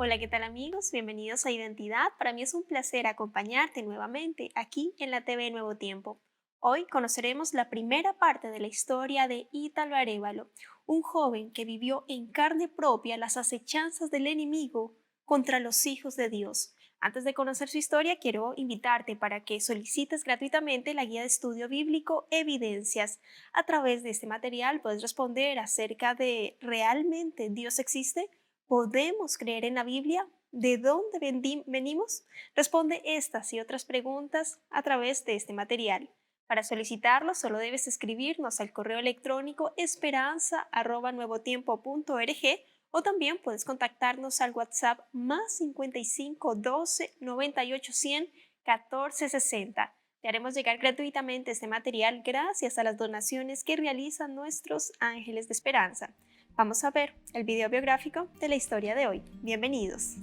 Hola, ¿qué tal amigos? Bienvenidos a Identidad. Para mí es un placer acompañarte nuevamente aquí en la TV Nuevo Tiempo. Hoy conoceremos la primera parte de la historia de Ítalo Arévalo, un joven que vivió en carne propia las acechanzas del enemigo contra los hijos de Dios. Antes de conocer su historia, quiero invitarte para que solicites gratuitamente la guía de estudio bíblico Evidencias. A través de este material puedes responder acerca de ¿realmente Dios existe? ¿Podemos creer en la Biblia? ¿De dónde venimos? Responde estas y otras preguntas a través de este material. Para solicitarlo, solo debes escribirnos al correo electrónico esperanza@nuevotiempo.org o también puedes contactarnos al WhatsApp más 55 12 98 100 14 60. Te haremos llegar gratuitamente este material gracias a las donaciones que realizan nuestros ángeles de esperanza. Vamos a ver el video biográfico de la historia de hoy. Bienvenidos.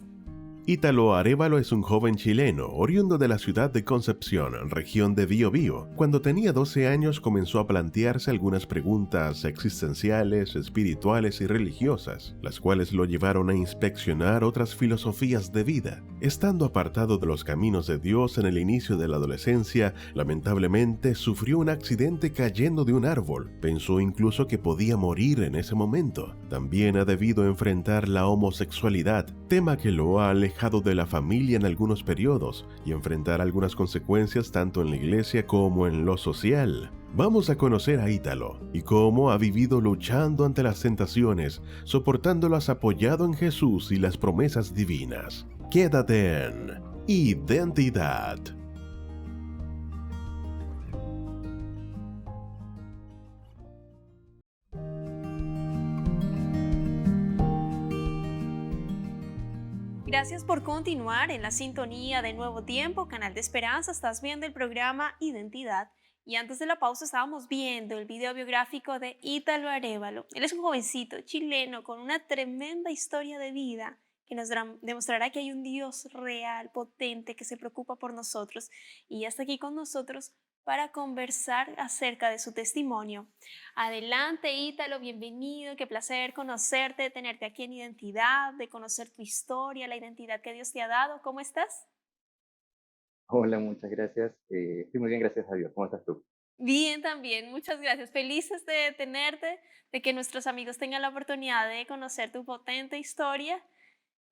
Ítalo Arévalo es un joven chileno, oriundo de la ciudad de Concepción, región de Biobío. Cuando tenía 12 años comenzó a plantearse algunas preguntas existenciales, espirituales y religiosas, las cuales lo llevaron a inspeccionar otras filosofías de vida. Estando apartado de los caminos de Dios en el inicio de la adolescencia, lamentablemente sufrió un accidente cayendo de un árbol. Pensó incluso que podía morir en ese momento. También ha debido enfrentar la homosexualidad, tema que lo ha alejado de la familia en algunos periodos y enfrentar algunas consecuencias tanto en la iglesia como en lo social. Vamos a conocer a Ítalo y cómo ha vivido luchando ante las tentaciones, soportándolas apoyado en Jesús y las promesas divinas. Quédate en Identidad. Gracias por continuar en la sintonía de Nuevo Tiempo, Canal de Esperanza. Estás viendo el programa Identidad. Y antes de la pausa estábamos viendo el video biográfico de Ítalo Arévalo. Él es un jovencito chileno con una tremenda historia de vida que nos demostrará que hay un Dios real, potente, que se preocupa por nosotros. Y ya está aquí con nosotros para conversar acerca de su testimonio. Adelante, Ítalo, bienvenido, qué placer conocerte, tenerte aquí en Identidad, de conocer tu historia, la identidad que Dios te ha dado. ¿Cómo estás? Hola, muchas gracias. Estoy muy bien, gracias a Dios. ¿Cómo estás tú? Bien, también, muchas gracias. Felices de tenerte, de que nuestros amigos tengan la oportunidad de conocer tu potente historia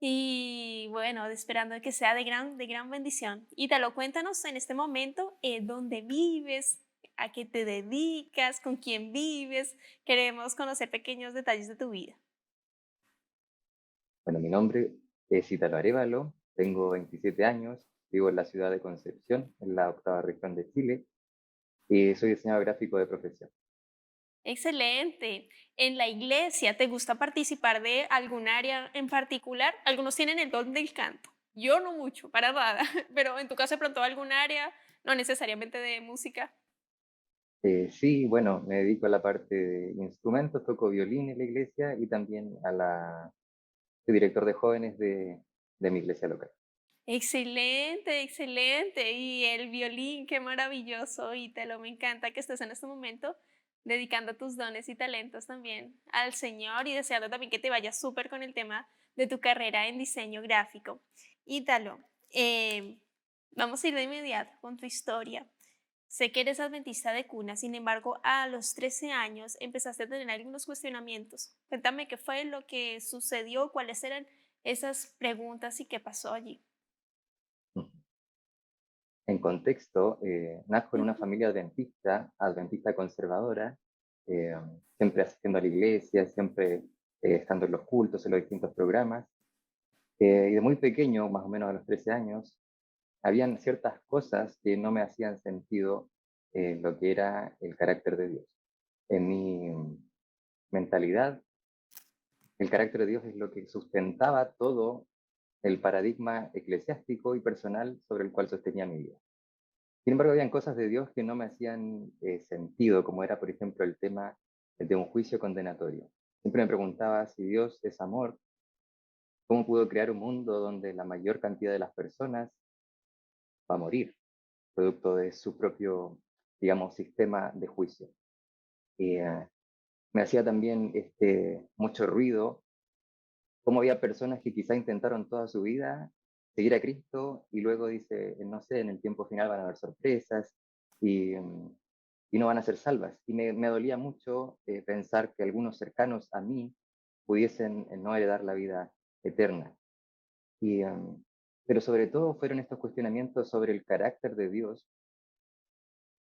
y bueno, esperando que sea de gran bendición. Ítalo, cuéntanos en este momento dónde vives, a qué te dedicas, con quién vives. Queremos conocer pequeños detalles de tu vida. Bueno, mi nombre es Italo Arévalo, tengo 27 años, vivo en la ciudad de Concepción, en la octava región de Chile, y soy diseñador gráfico de profesión. Excelente. ¿En la iglesia te gusta participar de algún área en particular? Algunos tienen el don del canto. Yo no mucho, para nada. Pero en tu caso de pronto algún área, no necesariamente de música. Sí, bueno, me dedico a la parte de instrumentos, toco violín en la iglesia y también soy director de jóvenes de mi iglesia local. Excelente, excelente. Y el violín, qué maravilloso. Y te lo me encanta que estés en este momento dedicando tus dones y talentos también al Señor y deseando también que te vaya súper con el tema de tu carrera en diseño gráfico. Ítalo, eh, vamos a ir de inmediato con tu historia. Sé que eres adventista de cuna, sin embargo, a los 13 años empezaste a tener algunos cuestionamientos. Cuéntame qué fue lo que sucedió, cuáles eran esas preguntas y qué pasó allí. Ujú. En contexto, nazco en una Ujú. familia adventista conservadora, eh, siempre asistiendo a la iglesia, siempre estando en los cultos, en los distintos programas. Y de muy pequeño, más o menos a los 13 años, habían ciertas cosas que no me hacían sentido lo que era el carácter de Dios. En mi mentalidad, el carácter de Dios es lo que sustentaba todo el paradigma eclesiástico y personal sobre el cual sostenía mi vida. Sin embargo, habían cosas de Dios que no me hacían sentido, como era, por ejemplo, el tema de un juicio condenatorio. Siempre me preguntaba si Dios es amor, ¿cómo pudo crear un mundo donde la mayor cantidad de las personas va a morir, producto de su propio, digamos, sistema de juicio? Y me hacía también mucho ruido cómo había personas que quizá intentaron toda su vida seguir a Cristo y luego dice, no sé, en el tiempo final van a haber sorpresas y, y no van a ser salvas. Y me dolía mucho pensar que algunos cercanos a mí pudiesen no heredar la vida eterna. Y, pero sobre todo fueron estos cuestionamientos sobre el carácter de Dios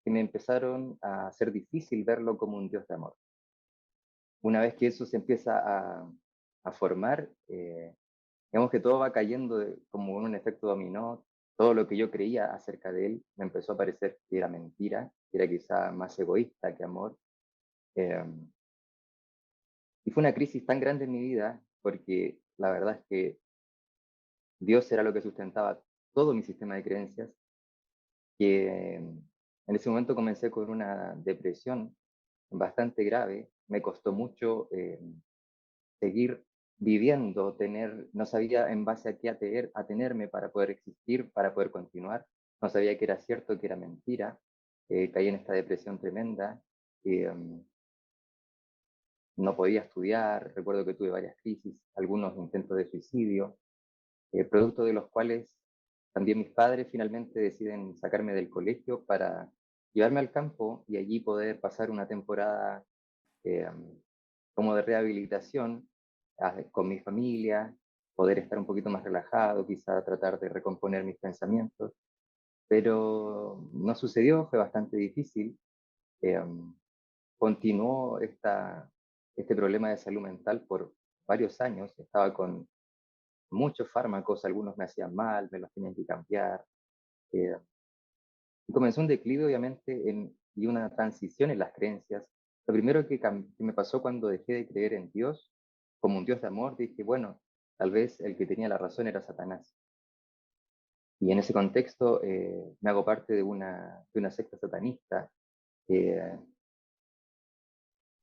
que me empezaron a hacer difícil verlo como un Dios de amor. Una vez que eso se empieza a formar, digamos que todo va cayendo como en un efecto dominó. Todo lo que yo creía acerca de él me empezó a parecer que era mentira, que era quizá más egoísta que amor. Eh, y fue una crisis tan grande en mi vida porque la verdad es que Dios era lo que sustentaba todo mi sistema de creencias, que en ese momento comencé con una depresión bastante grave. Me costó mucho seguir viviendo, no sabía en base a qué atenerme para poder existir, para poder continuar. No sabía que era cierto, que era mentira. Caí en esta depresión tremenda. No podía estudiar. Recuerdo que tuve varias crisis, algunos intentos de suicidio, producto de los cuales también mis padres finalmente deciden sacarme del colegio para llevarme al campo y allí poder pasar una temporada eh, como de rehabilitación con mi familia, poder estar un poquito más relajado, quizá tratar de recomponer mis pensamientos, pero no sucedió, fue bastante difícil. Eh, Continuó este problema de salud mental por varios años, estaba con muchos fármacos, algunos me hacían mal, me los tenían que cambiar. eh, y comenzó un declive, obviamente, y una transición en las creencias. Lo primero que me pasó cuando dejé de creer en Dios, como un Dios de amor, dije, bueno, tal vez el que tenía la razón era Satanás. Y en ese contexto me hago parte de una secta satanista, eh,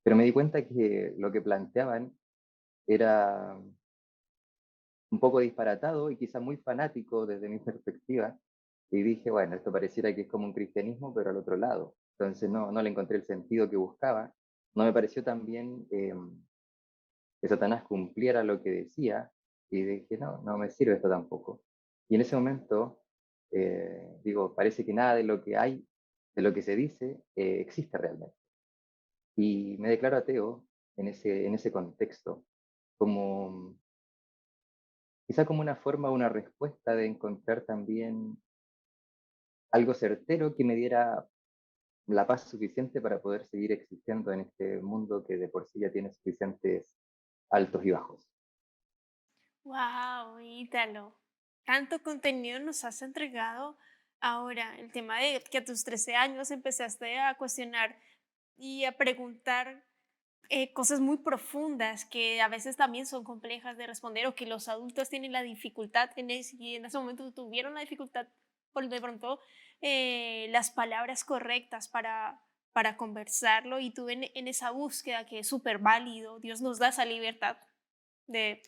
pero me di cuenta que lo que planteaban era un poco disparatado y quizá muy fanático desde mi perspectiva. Y dije, bueno, esto pareciera que es como un cristianismo, pero al otro lado. Entonces no le encontré el sentido que buscaba. No me pareció también que Satanás cumpliera lo que decía. Y dije, no me sirve esto tampoco. Y en ese momento, digo, parece que nada de lo que hay, de lo que se dice, existe realmente. Y me declaro ateo en ese contexto, como quizá como una forma, una respuesta de encontrar también algo certero que me diera la paz suficiente para poder seguir existiendo en este mundo que de por sí ya tiene suficientes altos y bajos. Wow, Ítalo. Tanto contenido nos has entregado. Ahora, el tema de que a tus 13 años empezaste a cuestionar y a preguntar cosas muy profundas que a veces también son complejas de responder o que los adultos tienen la dificultad y en ese momento tuvieron la dificultad por de pronto las palabras correctas para conversarlo y tú en esa búsqueda que es súper válido, Dios nos da esa libertad de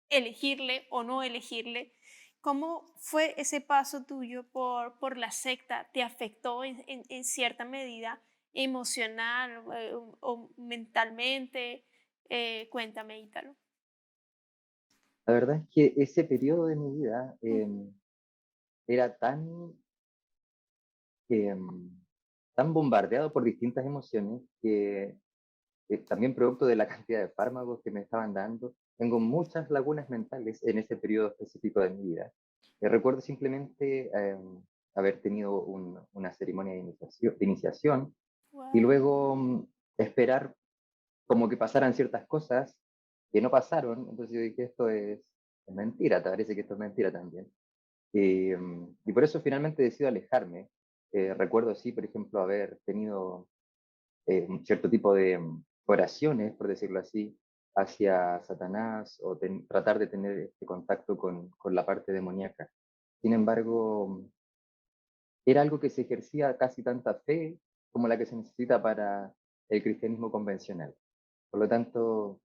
elegirle o no elegirle. ¿Cómo fue ese paso tuyo por la secta? ¿Te afectó en cierta medida emocional o mentalmente? Cuéntame, Ítalo. La verdad es que ese periodo de mi vida Ujú. era em, tan bombardeado por distintas emociones que también producto de la cantidad de fármacos que me estaban dando, tengo muchas lagunas mentales en ese periodo específico de mi vida. Recuerdo simplemente haber tenido una ceremonia de iniciación y Wow. luego esperar como que pasaran ciertas cosas que no pasaron. Entonces yo dije, esto es mentira, te parece que esto es mentira también. Y por eso finalmente decido alejarme. Recuerdo, sí, por ejemplo, haber tenido un cierto tipo de oraciones, por decirlo así, hacia Satanás o tratar de tener este contacto con la parte demoníaca. Sin embargo, era algo que se ejercía casi tanta fe como la que se necesita para el cristianismo convencional. Por lo tanto,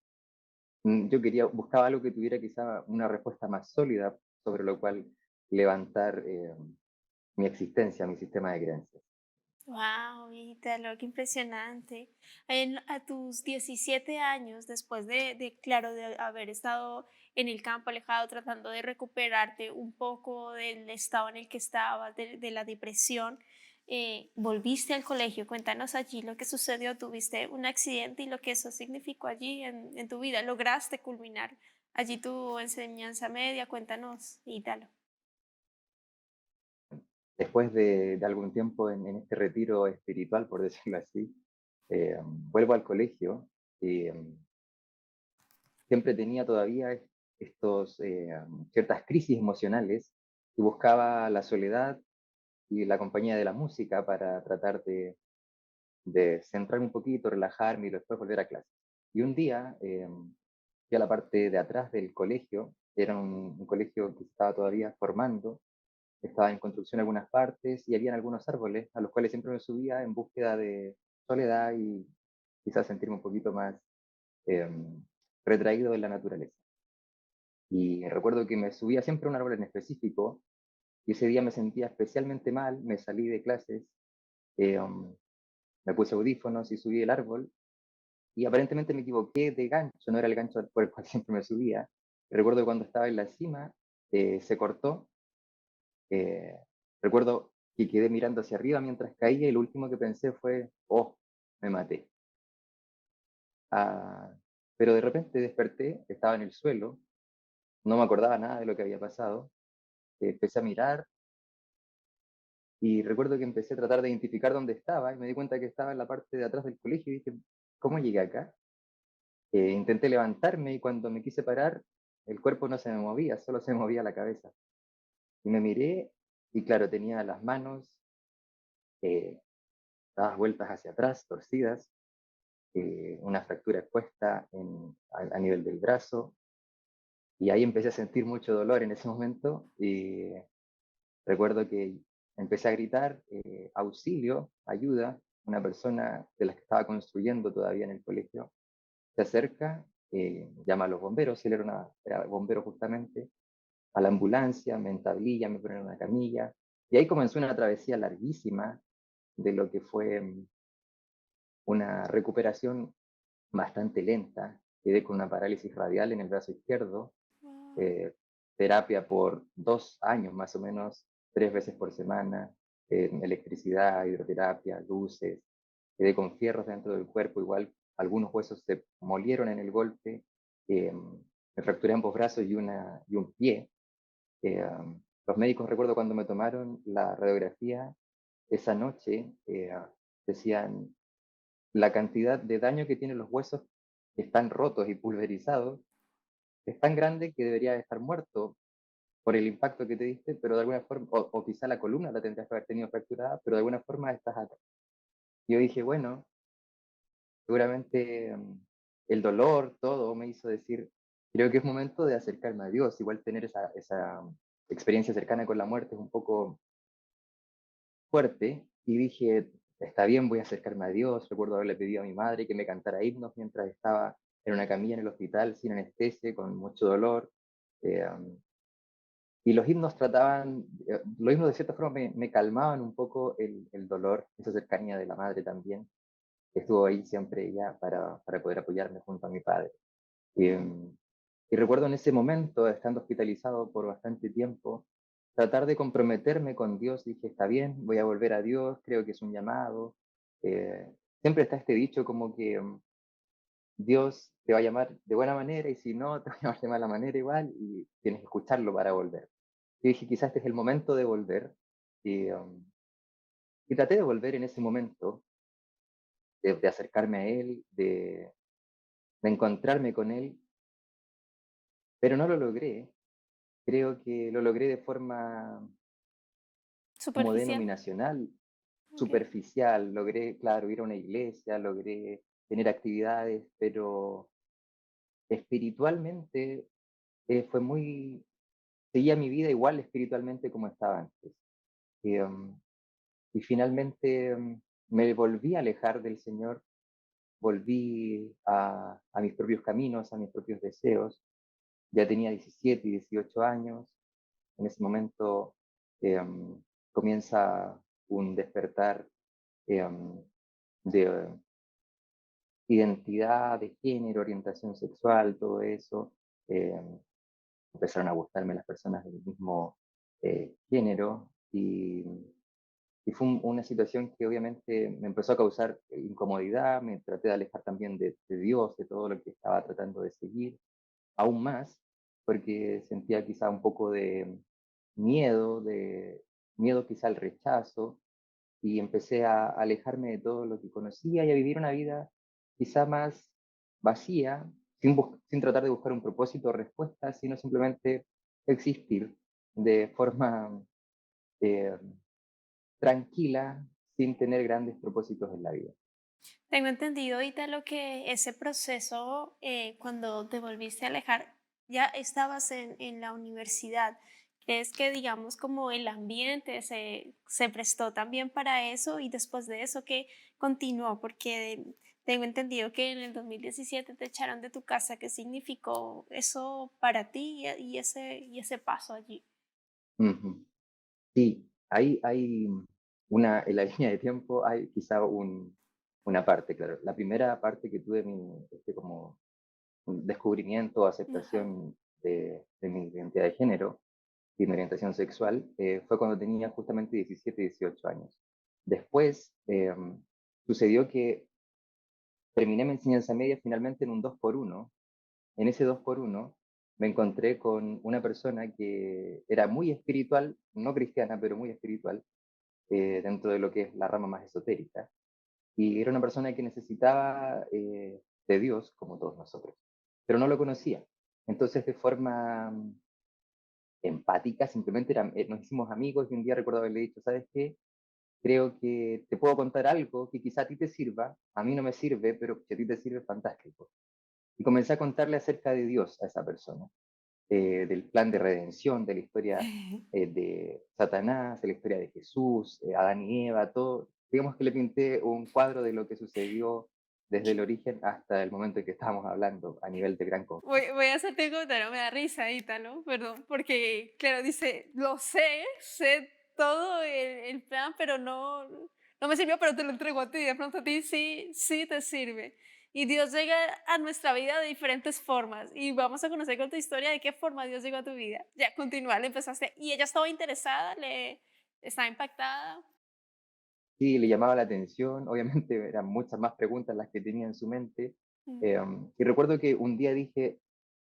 yo buscaba algo que tuviera quizá una respuesta más sólida sobre lo cual levantar mi existencia, mi sistema de creencias. Wow, Ítalo, qué impresionante. A tus 17 años, después claro, de haber estado en el campo alejado tratando de recuperarte un poco del estado en el que estabas, de la depresión. Volviste al colegio, cuéntanos allí lo que sucedió, tuviste un accidente y lo que eso significó allí en tu vida, lograste culminar allí tu enseñanza media, cuéntanos, Ítalo. Después de algún tiempo en este retiro espiritual, por decirlo así, vuelvo al colegio y siempre tenía todavía estos, ciertas crisis emocionales y buscaba la soledad y la compañía de la música para tratar de centrarme un poquito, relajarme y después volver a clase. Y un día fui a la parte de atrás del colegio, era un colegio que se estaba todavía formando, estaba en construcción en algunas partes y habían algunos árboles a los cuales siempre me subía en búsqueda de soledad y quizás sentirme un poquito más em, retraído de la naturaleza. Y recuerdo que me subía siempre a un árbol en específico y ese día me sentía especialmente mal, me salí de clases, em, me puse audífonos y subí el árbol y aparentemente me equivoqué de gancho, no era el gancho por el cual siempre me subía. Recuerdo que cuando estaba en la cima se cortó. eh, Recuerdo que quedé mirando hacia arriba mientras caía y lo último que pensé fue, oh, me maté. Ah, pero de repente desperté, estaba en el suelo, no me acordaba nada de lo que había pasado. Empecé a mirar y recuerdo que empecé a tratar de identificar dónde estaba y me di cuenta que estaba en la parte de atrás del colegio y dije, ¿cómo llegué acá? Intenté levantarme y cuando me quise parar, el cuerpo no se me movía, solo se movía la cabeza. Y me miré y claro, tenía las manos eh, dadas vueltas hacia atrás, torcidas, una fractura expuesta a nivel del brazo. Y ahí empecé a sentir mucho dolor en ese momento y recuerdo que empecé a gritar, auxilio, ayuda. Una persona de las que estaba construyendo todavía en el colegio se acerca, llama a los bomberos, él era bombero justamente, a la ambulancia, me entablilla, me ponen en una camilla. Y ahí comenzó una travesía larguísima de lo que fue una recuperación bastante lenta. Quedé con una parálisis radial en el brazo izquierdo, Wow. eh, terapia por 2 años más o menos, 3 veces por semana, electricidad, hidroterapia, luces. Quedé con fierros dentro del cuerpo, igual algunos huesos se molieron en el golpe. Me fracturé ambos brazos y un pie. Los médicos, recuerdo cuando me tomaron la radiografía esa noche, decían la cantidad de daño que tienen los huesos que están rotos y pulverizados es tan grande que debería estar muerto por el impacto que te diste, pero de alguna forma, o quizá la columna la tendrías que haber tenido fracturada, pero de alguna forma estás acá. Yo dije, bueno, seguramente el dolor, todo me hizo decir, creo que es momento de acercarme a Dios, igual tener esa experiencia cercana con la muerte es un poco fuerte, y dije, está bien, voy a acercarme a Dios. Recuerdo haberle pedido a mi madre que me cantara himnos mientras estaba en una camilla en el hospital, sin anestesia, con mucho dolor. Eh, y los himnos trataban, los himnos de cierta forma me calmaban un poco el dolor, esa cercanía de la madre también, que estuvo ahí siempre ella para poder apoyarme junto a mi padre. Y y recuerdo en ese momento, estando hospitalizado por bastante tiempo, tratar de comprometerme con Dios. Dije, está bien, voy a volver a Dios, creo que es un llamado. Eh, Siempre está este dicho como que Dios te va a llamar de buena manera y si no, te va a llamar de mala manera igual y tienes que escucharlo para volver. Yo dije, quizás este es el momento de volver. Y, y traté de volver en ese momento, de acercarme a Él, de encontrarme con Él, pero no lo logré. Creo que lo logré de forma como Superficial. denominacional, Ok. superficial. Logré, claro, ir a una iglesia, logré tener actividades, pero espiritualmente fue muy, seguía mi vida igual espiritualmente como estaba antes. Y, y finalmente me volví a alejar del Señor, volví a mis propios caminos, a mis propios deseos. Ya tenía 17 y 18 años. En ese momento comienza un despertar eh, de identidad, de género, orientación sexual, todo eso. empezaron a gustarme las personas del mismo género y fue una situación que obviamente me empezó a causar incomodidad, me traté de alejar también de Dios, de todo lo que estaba tratando de seguir, aún más, porque sentía quizá un poco de miedo quizá al rechazo, y empecé a alejarme de todo lo que conocía y a vivir una vida quizá más vacía, sin tratar de buscar un propósito o respuesta, sino simplemente existir de forma eh, tranquila, sin tener grandes propósitos en la vida. Tengo entendido, lo que ese proceso, cuando te volviste a alejar, ya estabas en la universidad. ¿Crees que, digamos, como el ambiente se prestó también para eso y después de eso que continuó? Porque tengo entendido que en el 2017 te echaron de tu casa. ¿Qué significó eso para ti y ese paso allí? Ujú. Sí, hay en la línea de tiempo hay quizá una parte, claro. La primera parte que tuve como un descubrimiento, Ajá. aceptación de mi identidad de género y mi orientación sexual, fue cuando tenía justamente 17, 18 años. Después sucedió que terminé mi enseñanza media finalmente en un 2x1. En ese 2x1 me encontré con una persona que era muy espiritual, no cristiana, pero muy espiritual, dentro de lo que es la rama más esotérica. Y era una persona que necesitaba de Dios, como todos nosotros, pero no lo conocía. Entonces, de forma empática, simplemente nos hicimos amigos y un día recuerdo haberle dicho, ¿sabes qué? Creo que te puedo contar algo que quizá a ti te sirva, a mí no me sirve, pero si a ti te sirve, fantástico. Y comencé a contarle acerca de Dios a esa persona, del plan de redención, de la historia de Satanás, de la historia de Jesús, Adán y Eva, todo. Digamos que le pinté un cuadro de lo que sucedió desde el origen hasta el momento en que estábamos hablando a nivel de gran conflicto. Voy a hacerte un comentario, me da risa, Ítalo, perdón, porque, claro, dice, lo sé todo el plan, pero no me sirvió, pero te lo entrego a ti, de pronto a ti sí te sirve. Y Dios llega a nuestra vida de diferentes formas, y vamos a conocer con tu historia de qué forma Dios llegó a tu vida. Ya, continúa, le empezaste, y ella estaba interesada, estaba impactada. Sí, le llamaba la atención, obviamente eran muchas más preguntas las que tenía en su mente. Mm. Y recuerdo que un día dije,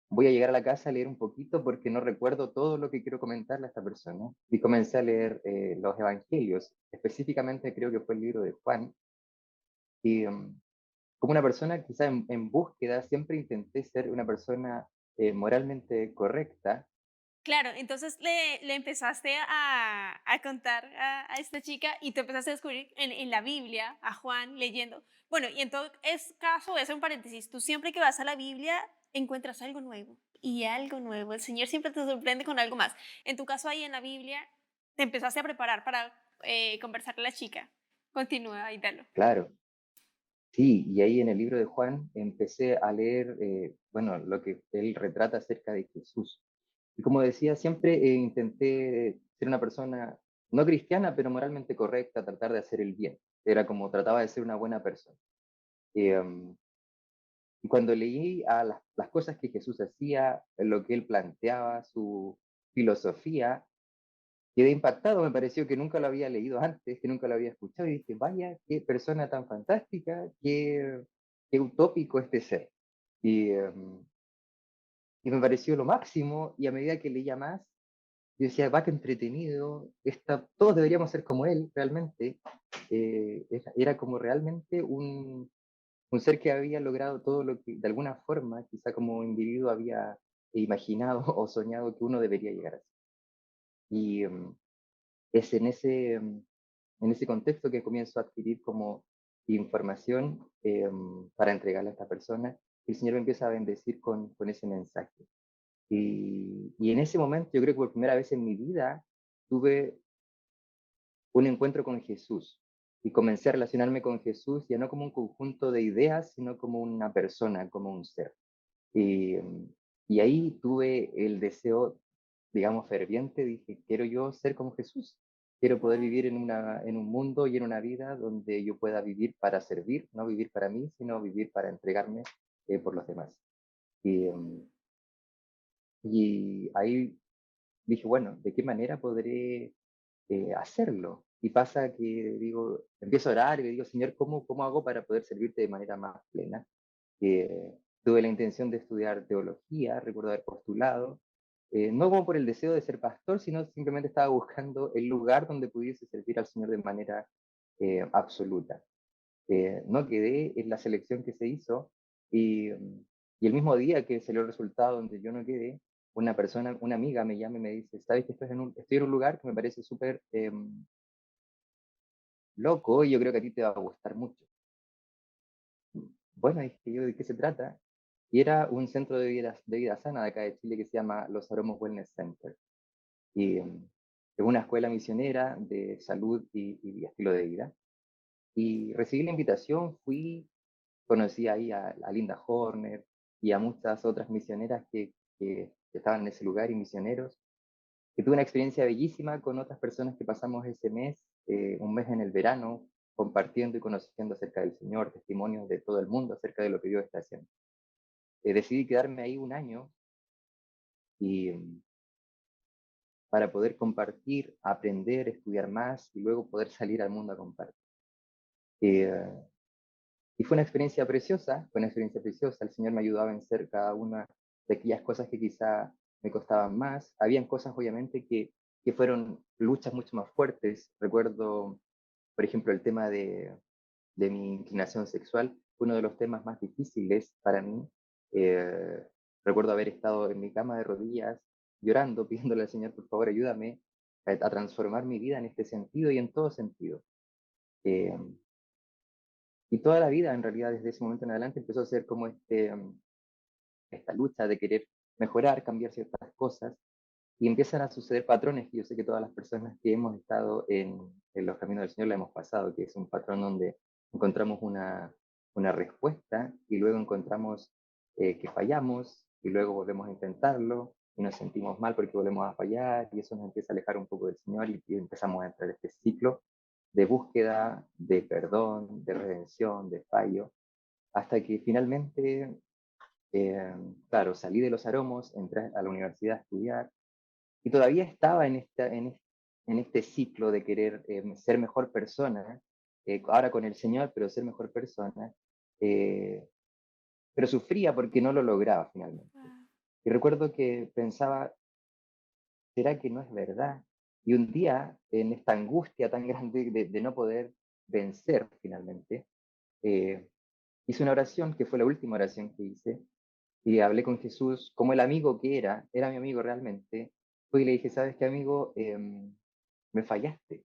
voy a llegar a la casa a leer un poquito porque no recuerdo todo lo que quiero comentarle a esta persona. Y comencé a leer los evangelios, específicamente creo que fue el libro de Juan. Y como una persona quizá en búsqueda, siempre intenté ser una persona moralmente correcta. Claro, entonces le empezaste a contar a esta chica y te empezaste a descubrir en la Biblia, a Juan leyendo. Bueno, y en todo caso, voy a hacer un paréntesis, tú siempre que vas a la Biblia encuentras algo nuevo y algo nuevo. El Señor siempre te sorprende con algo más. En tu caso, ahí en la Biblia, te empezaste a preparar para conversar con la chica. Continúa, Ítalo. Claro, sí, y ahí en el libro de Juan empecé a leer, bueno, lo que él retrata acerca de Jesús. Y como decía, siempre intenté ser una persona no cristiana, pero moralmente correcta, tratar de hacer el bien. Era como trataba de ser una buena persona. Um, y cuando leí a las cosas que Jesús hacía, lo que él planteaba, su filosofía, quedé impactado. Me pareció que nunca lo había leído antes, que nunca lo había escuchado. Y dije, vaya, qué persona tan fantástica, qué utópico este ser. Y, y me pareció lo máximo. Y a medida que leía más, yo decía, va, que entretenido, todos deberíamos ser como él, realmente. Era como realmente un ser que había logrado todo lo que, de alguna forma, quizá como individuo había imaginado o soñado que uno debería llegar a ser. Y es en ese contexto que comienzo a adquirir como información para entregarle a esta persona. El Señor me empieza a bendecir con ese mensaje. Y en ese momento, yo creo que por primera vez en mi vida, tuve un encuentro con Jesús y comencé a relacionarme con Jesús ya no como un conjunto de ideas, sino como una persona, como un ser. Y, y ahí tuve el deseo, digamos, ferviente, dije, quiero yo ser como Jesús. Quiero poder vivir en un mundo y en una vida donde yo pueda vivir para servir, no vivir para mí, sino vivir para entregarme por los demás. Y, Y ahí dije, bueno, ¿de qué manera podré hacerlo? Y pasa que digo, empiezo a orar y le digo, Señor, ¿cómo hago para poder servirte de manera más plena? Tuve la intención de estudiar teología, recuerdo haber postulado, no como por el deseo de ser pastor, sino simplemente estaba buscando el lugar donde pudiese servir al Señor de manera absoluta. No quedé en la selección que se hizo y el mismo día que salió el resultado donde yo no quedé, una persona, una amiga me llama y me dice, ¿sabes que estoy en un lugar que me parece súper loco y yo creo que a ti te va a gustar mucho? Bueno, dije yo, ¿de qué se trata? Y era un centro de vida sana de acá de Chile que se llama Los Aromos Wellness Center. Y es una escuela misionera de salud y estilo de vida. Y recibí la invitación, fui, conocí ahí a Linda Horner y a muchas otras misioneras que estaban en ese lugar y misioneros. Y tuve una experiencia bellísima con otras personas que pasamos ese mes, un mes en el verano, compartiendo y conociendo acerca del Señor, testimonios de todo el mundo acerca de lo que Dios está haciendo. Decidí quedarme ahí un año y para poder compartir, aprender, estudiar más y luego poder salir al mundo a compartir. Eh, y fue una experiencia preciosa, fue una experiencia preciosa. El Señor me ayudó a vencer cada una de aquellas cosas que quizá me costaban más. Habían cosas, obviamente, que fueron luchas mucho más fuertes. Recuerdo, por ejemplo, el tema de mi inclinación sexual, fue uno de los temas más difíciles para mí. Eh, Recuerdo haber estado en mi cama de rodillas, llorando, pidiéndole al Señor, por favor, ayúdame a transformar mi vida en este sentido y en todo sentido. Eh, y toda la vida, en realidad, desde ese momento en adelante, empezó a ser como esta lucha de querer mejorar, cambiar ciertas cosas, y empiezan a suceder patrones que yo sé que todas las personas que hemos estado en los caminos del Señor la hemos pasado, que es un patrón donde encontramos una respuesta y luego encontramos que fallamos y luego volvemos a intentarlo y nos sentimos mal porque volvemos a fallar y eso nos empieza a alejar un poco del Señor y empezamos a entrar en este ciclo de búsqueda, de perdón, de redención, de fallo, hasta que finalmente, eh, claro, salí de los aromos, entré a la universidad a estudiar y todavía estaba en este ciclo de querer ser mejor persona, ahora con el Señor, pero ser mejor persona, eh, pero sufría porque no lo lograba finalmente. Wow. Y recuerdo que pensaba, ¿será que no es verdad? Y un día, en esta angustia tan grande de no poder vencer finalmente, eh, hice una oración, que fue la última oración que hice, y hablé con Jesús como el amigo que era mi amigo realmente, fui y le dije, ¿sabes qué, amigo? Me fallaste,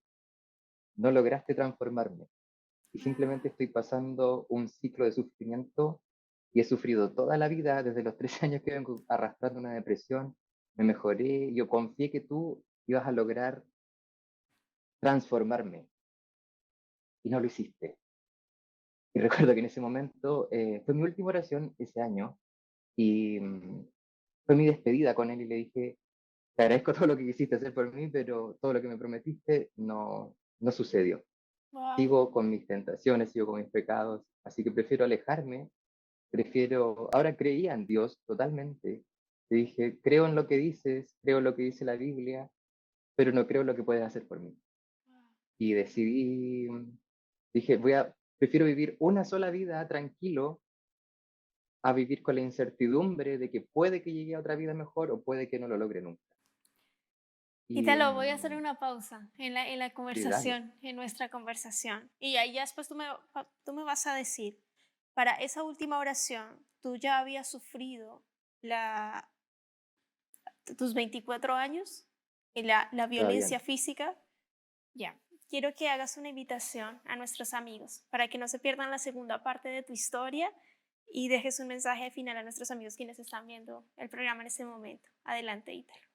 no lograste transformarme y simplemente estoy pasando un ciclo de sufrimiento y he sufrido toda la vida, desde los 13 años que vengo arrastrando una depresión, me mejoré, yo confié que tú ibas a lograr transformarme y no lo hiciste. Y recuerdo que en ese momento fue mi última oración ese año y fue mi despedida con él y le dije, te agradezco todo lo que quisiste hacer por mí, pero todo lo que me prometiste no sucedió. Wow. Sigo con mis tentaciones, sigo con mis pecados, así que prefiero alejarme, ahora creía en Dios totalmente. Y dije, creo en lo que dices, creo en lo que dice la Biblia, pero no creo en lo que puedes hacer por mí. Y decidí, dije, prefiero vivir una sola vida tranquilo a vivir con la incertidumbre de que puede que llegue a otra vida mejor o puede que no lo logre nunca. Y Y te lo voy a hacer una pausa en la dale, conversación, en nuestra conversación. Y ahí ya después tú me vas a decir, para esa última oración, tú ya habías sufrido la, tus 24 años y la todavía violencia no. física. Ya, quiero que hagas una invitación a nuestros amigos para que no se pierdan la segunda parte de tu historia y dejes un mensaje final a nuestros amigos quienes están viendo el programa en este momento. Adelante, Ítalo.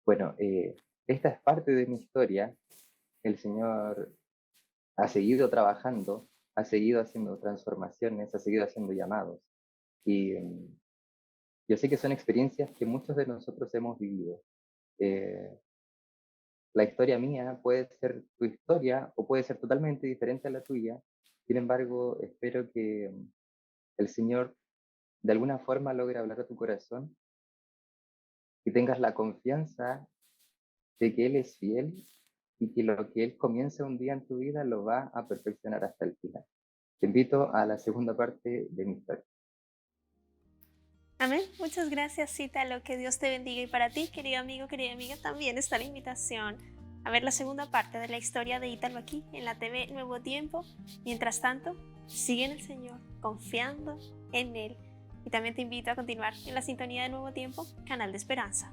Bueno, esta es parte de mi historia. El Señor ha seguido trabajando, ha seguido haciendo transformaciones, ha seguido haciendo llamados. Y yo sé que son experiencias que muchos de nosotros hemos vivido. Eh, la historia mía puede ser tu historia o puede ser totalmente diferente a la tuya. Sin embargo, espero que el Señor de alguna forma logre hablar a tu corazón y tengas la confianza de que Él es fiel y que lo que Él comienza un día en tu vida lo va a perfeccionar hasta el final. Te invito a la segunda parte de mi historia. Amén. Muchas gracias, Ítalo. Que Dios te bendiga. Y para ti, querido amigo, querida amiga, también está la invitación a ver la segunda parte de la historia de Ítalo aquí en la TV Nuevo Tiempo. Mientras tanto, sigue en el Señor, confiando en Él. Y también te invito a continuar en la sintonía de Nuevo Tiempo, canal de esperanza.